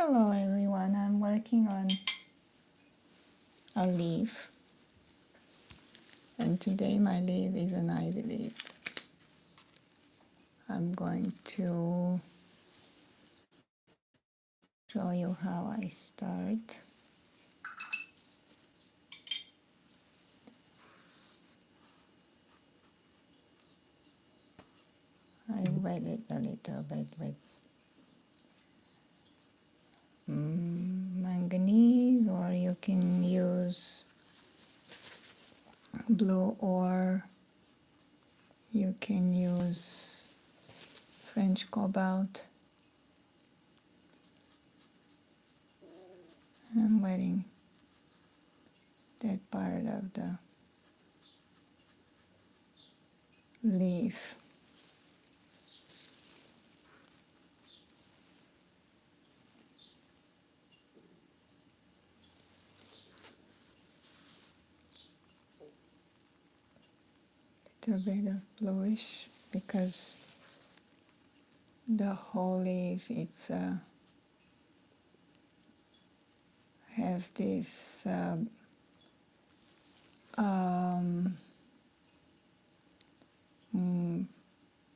Hello everyone, I'm working on a leaf, and today my leaf is an ivy leaf. I'm going to show you how I start. I wet it a little bit with manganese, or you can use blue, or you can use French cobalt. I'm wetting that part of the leaf. Little bit of bluish because the whole leaf it's have this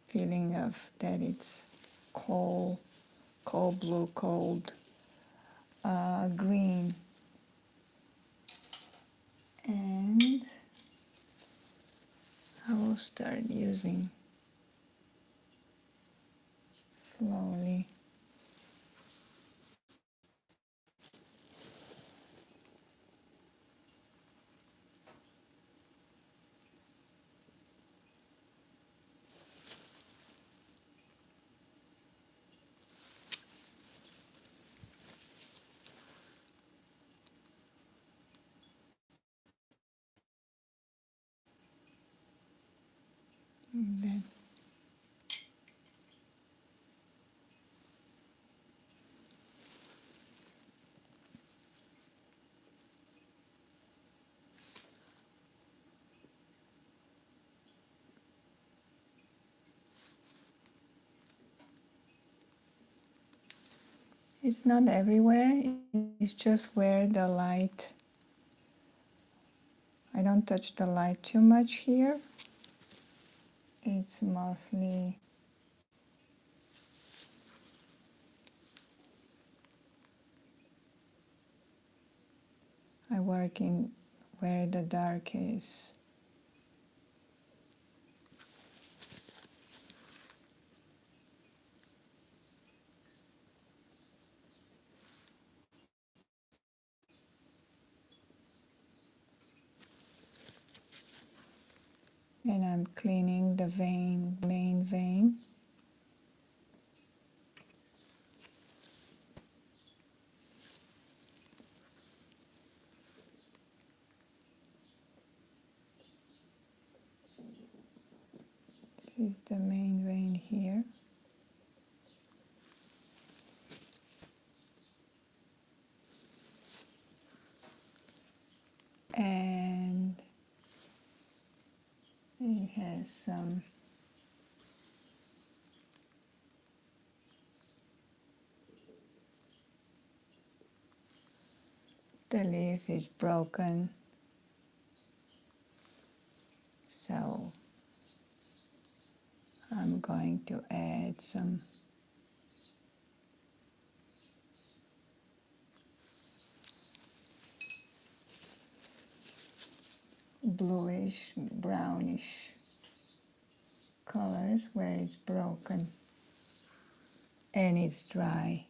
feeling of that it's cold blue, cold green, and I will start using slowly. And then it's not everywhere, it's just where the light, I don't touch the light too much here. It's mostly I work in where the dark is. And I'm cleaning the main vein. This is the main vein here. And it has some the leaf is broken, so I'm going to add some bluish, brownish colors where it's broken and it's dry.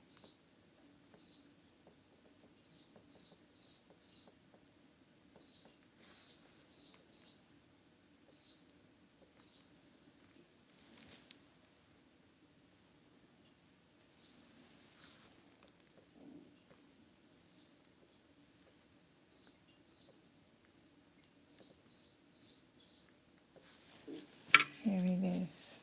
Here it is.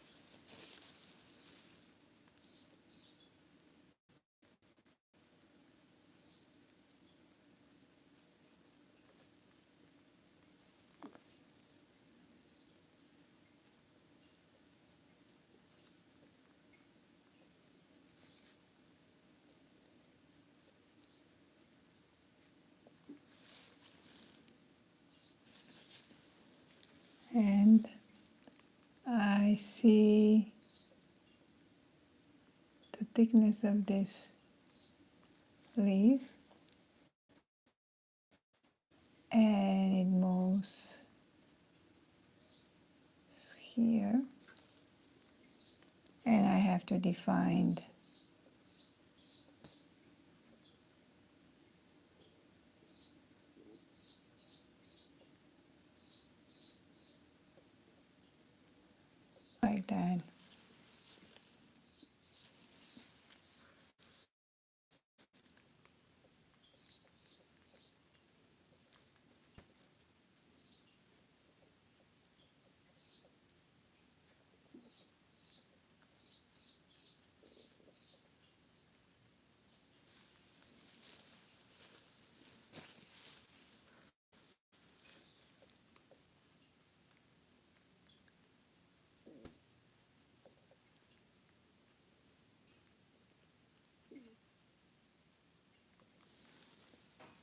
and I see the thickness of this leaf, and it moves here, and I have to define like that.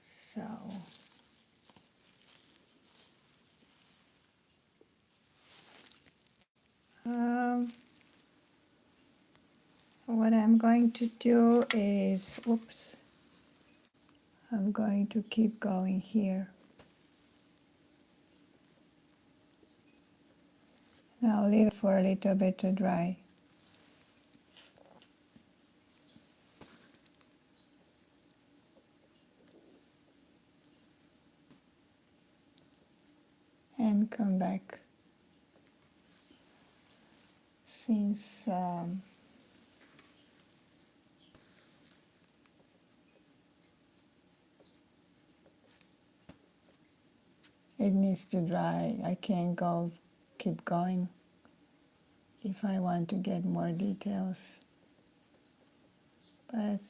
So um, what I'm going to do is, oops, I'm going to keep going here. Now I'll leave it for a little bit to dry. And come back. Since it needs to dry, I can't keep going if I want to get more details. But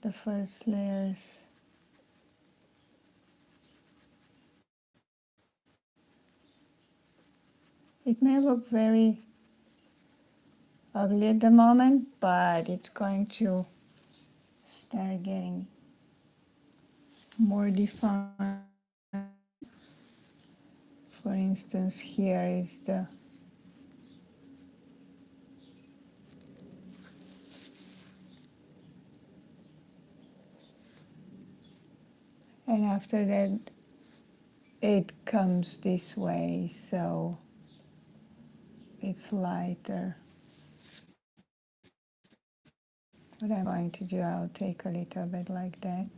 the first layers, it may look very ugly at the moment, but it's going to start getting more defined. For instance, here is the and after that it comes this way, so it's lighter. What I'm going to do, I'll take a little bit like that,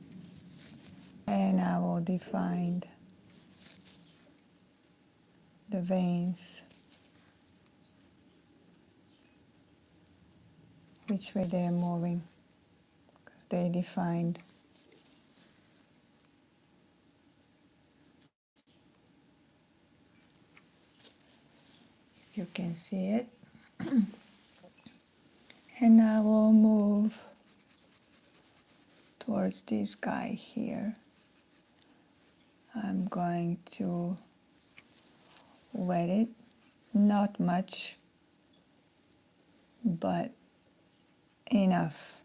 and I will define the veins, which way they're moving, because they defined. You can see it. And I will move towards this guy here. I'm going to wet it, not much, but enough.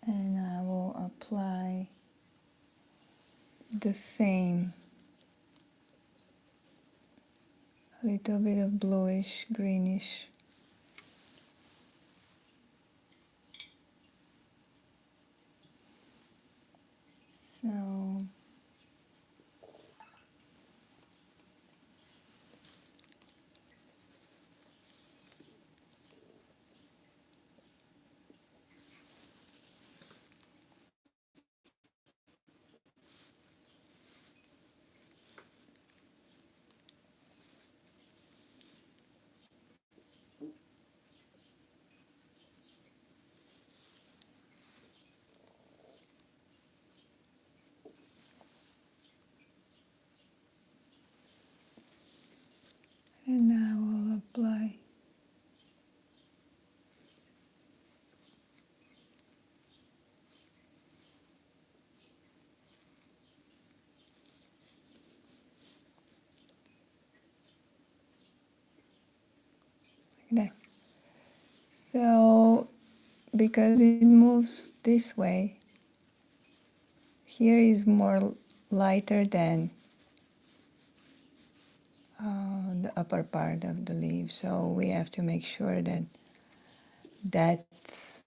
And I will apply the same, a little bit of bluish, greenish. So and I will apply like that. So because it moves this way, here is more lighter than the upper part of the leaf, so we have to make sure that that's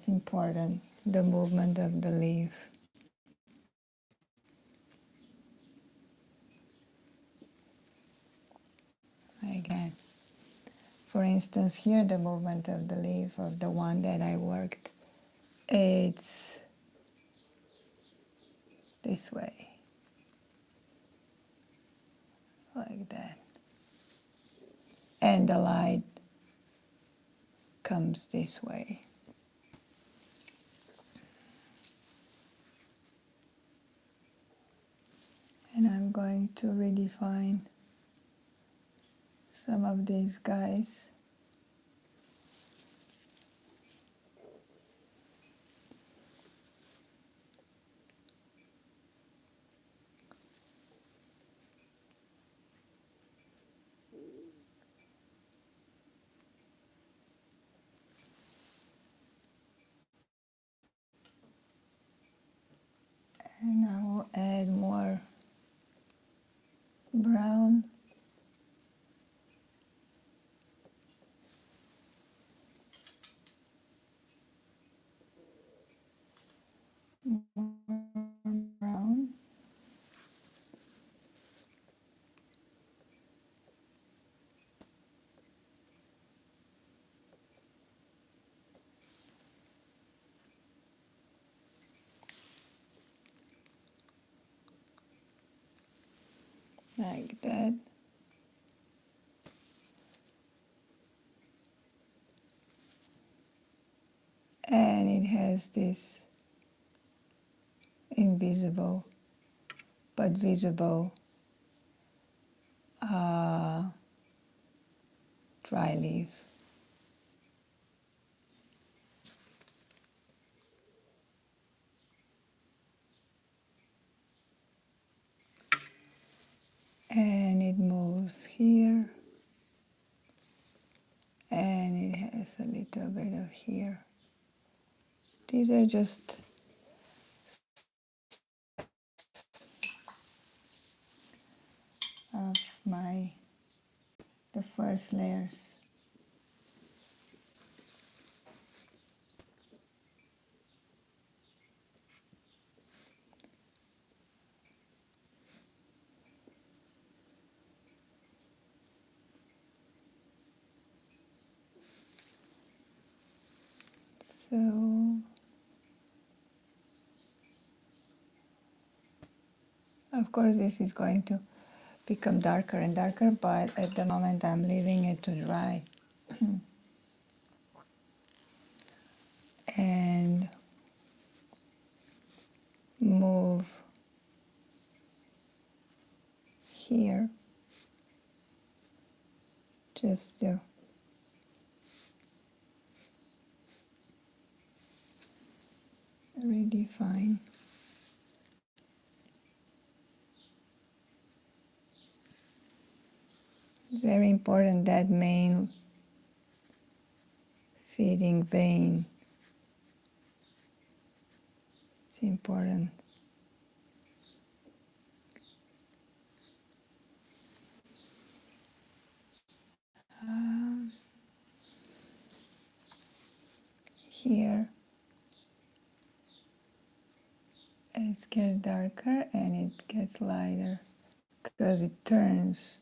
important, the movement of the leaf. Like that. For instance, here the movement of the leaf of the one that I worked, it's this way, like that. And the light comes this way. And I'm going to redefine some of these guys. And I will add more brown. More brown. Like that. And it has this invisible but visible dry leaf. And it moves here, and it has a little bit of here. These are just of the first layers. So, of course, this is going to become darker and darker, but at the moment I'm leaving it to dry. And move here just to redefine. It's very important that main feeding vein. It's important. Here it gets darker and it gets lighter because it turns,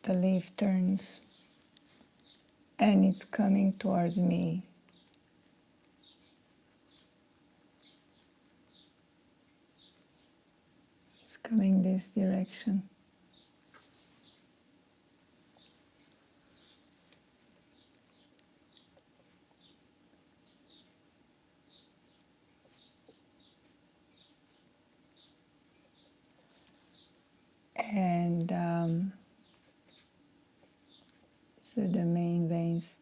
the leaf turns and it's coming towards me. It's coming this direction. And so the main veins.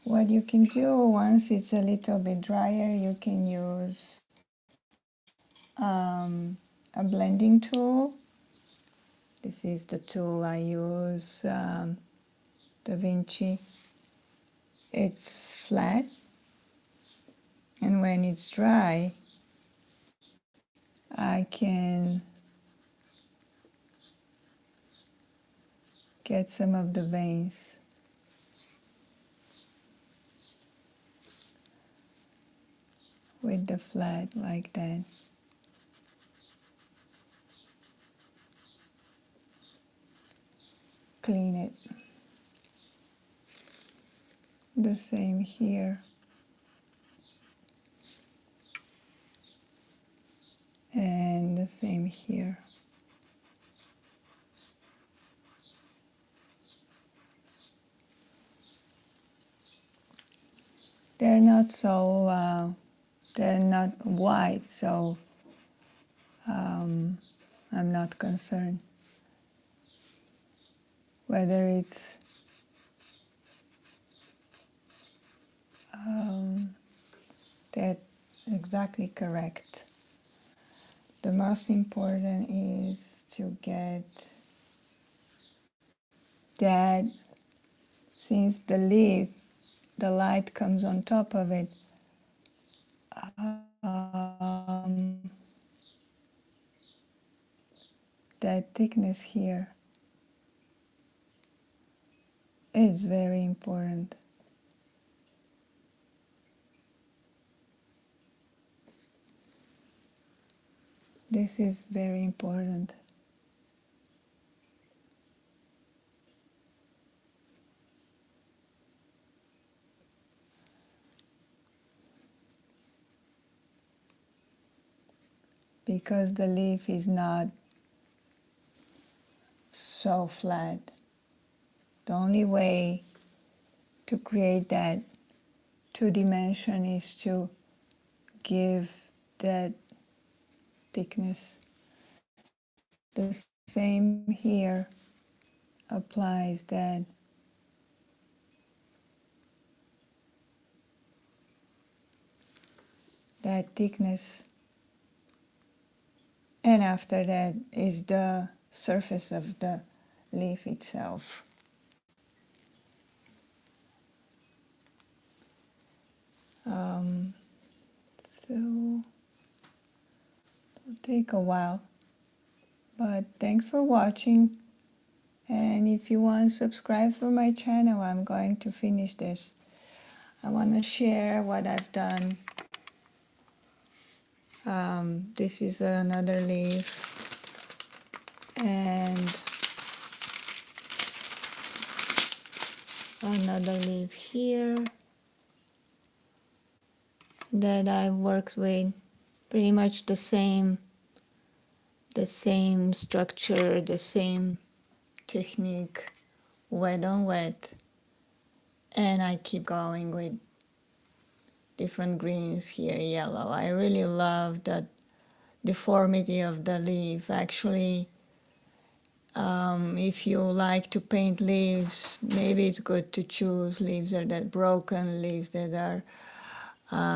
What you can do once it's a little bit drier, you can use a blending tool. This is the tool I use, Da Vinci. it's flat, and when it's dry, I can get some of the veins with the flat like that. Clean it. The same here. And the same here. They're not so, they're not white, so I'm not concerned whether it's that exactly correct. The most important is to get that, since the leaf, the light comes on top of it, that thickness here is very important. This is very important. Because the leaf is not so flat. The only way to create that two-dimension is to give that thickness. The same here applies, that thickness, and after that is the surface of the leaf itself. So it'll take a while, but thanks for watching. And if you want to subscribe for my channel, I'm going to finish this. I want to share what I've done. This is another leaf, and another leaf here that I worked with. Pretty much the same structure, the same technique, wet on wet, and I keep going with different greens here, yellow. I really love the deformity of the leaf. Actually, if you like to paint leaves, maybe it's good to choose leaves that are broken, leaves that are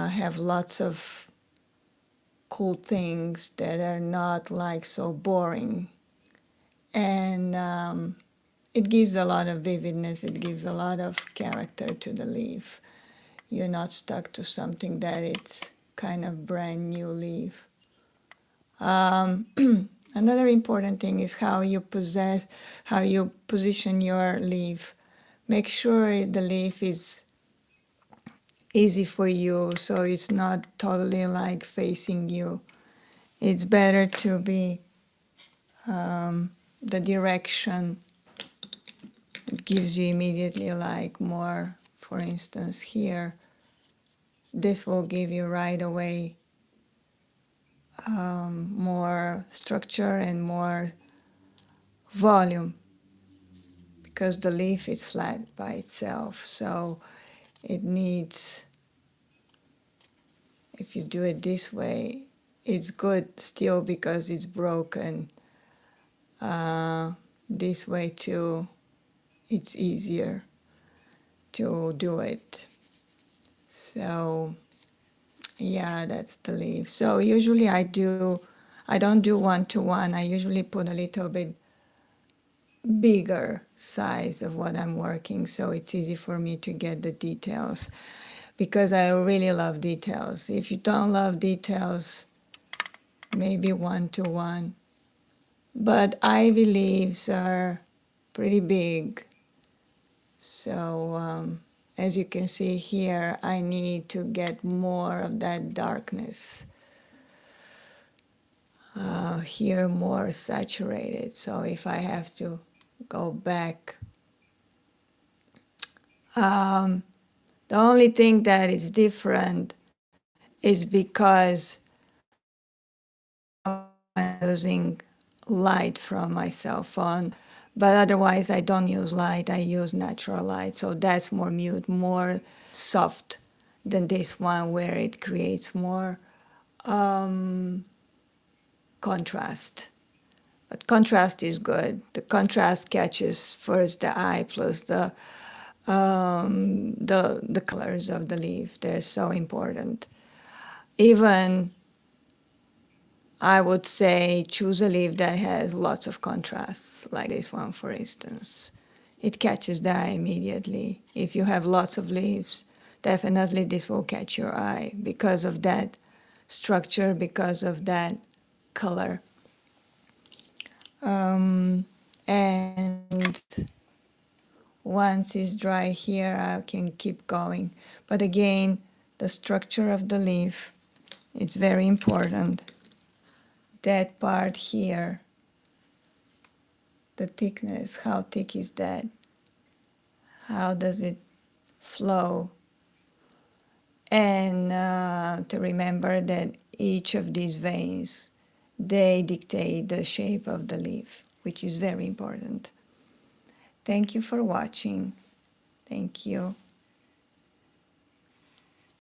have lots of cool things that are not like so boring. And it gives a lot of vividness, it gives a lot of character to the leaf. You're not stuck to something that it's kind of brand new leaf. Another important thing is how you position your leaf. Make sure the leaf is easy for you, so it's not totally like facing you. It's better to be the direction. It gives you immediately like more, for instance here, this will give you right away more structure and more volume, because the leaf is flat by itself, so it needs, if you do it this way, it's good still because it's broken. This way too, it's easier to do it. So yeah, that's the leaf. So usually I don't do one-to-one. I usually put a little bit bigger size of what I'm working, so it's easy for me to get the details because I really love details. If you don't love details, maybe 1 to 1. But ivy leaves are pretty big, so as you can see here, I need to get more of that darkness. Here more saturated, so if I have to go back, the only thing that is different is because I'm using light from my cell phone, but otherwise I don't use light, I use natural light, so that's more mute, more soft than this one where it creates more contrast. But contrast is good. The contrast catches first the eye plus the colors of the leaf. They're so important. Even I would say choose a leaf that has lots of contrasts, like this one, for instance. It catches the eye immediately. If you have lots of leaves, definitely this will catch your eye because of that structure, because of that color. And once it's dry here, I can keep going. But again, the structure of the leaf, it's very important. That part here, the thickness, how thick is that? How does it flow? And to remember that each of these veins, they dictate the shape of the leaf, which is very important. Thank you for watching. Thank you.